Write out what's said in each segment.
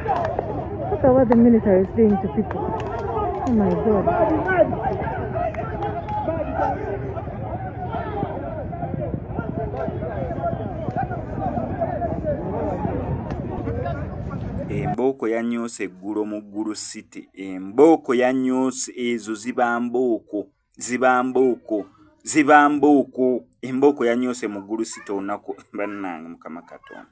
Look at what the military is doing to people. Oh my God. Embooko yanyoose eggulo mu Gulu City. Embooko yanyoose ezo ziba mbooko. Embooko yanyoose mu Gulu City olunaku bannange Mukama Katonda.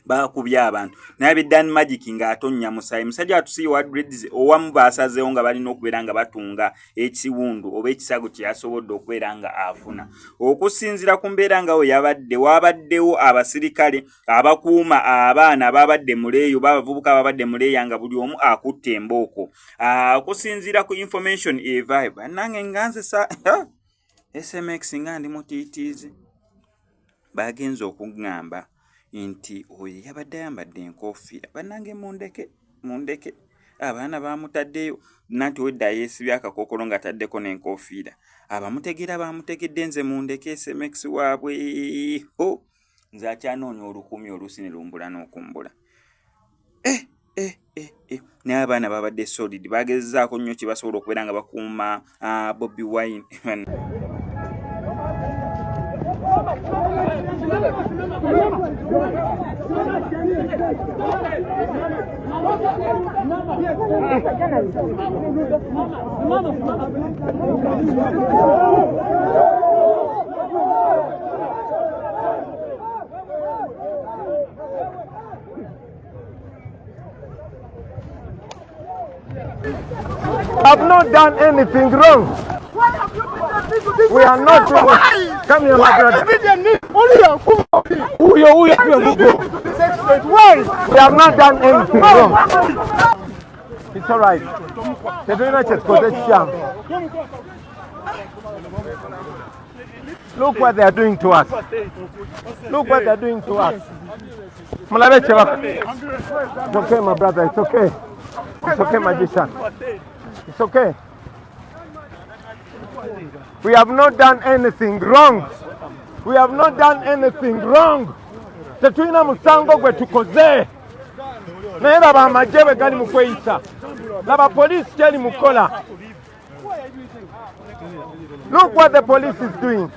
Bakubye abantu. Naye Dan Magic ng'atonnya musaayi. Musajja atusiye wa dreads owamu baasazeewo nga balina okubeera nga batunga ekiwundu oba ekisago kye yasobodde okubeera nga afuna. Okusinziira ku mbeera nga we wabaddewo abasirikale abakuuma abaana ababadde muleeyo babavubuka ababadde muleeya nga buli omu akutte embooko. Okusinziira ku information eva bannange nganze SMX nga ndi mutiitiizi bagenze okugamba nti oyo yabadde ayambadde enkofiira. Bannange mundeke abaana bamutaddeyo nanti wedda yeesibye akakookolo nga taddeko n'enkofiira. Abamutegeera bamutegedde nze mundeke SMX waabwe. Nze akyanoonya olukumi oluusi ne lumbula n'okumbula. Naye abaana babadde solid bagezzaako nnyo kye basobola okubeera nga bakuuma Bobi Wine. I've not done anything wrong. We are not doing. Come here, my brother. Why? We have not done anything wrong. It's all right. Look what they are doing to us. Look what they are doing to us. It's okay, my brother. It's okay. It's okay, magician. It's okay. We have not done anything wrong. We have not done anything wrong. Tetulina musango gwe tukoze. Naye laba amagye bwe gali mu kweyisa. Laba police kyeri mukola. Look what the police is doing.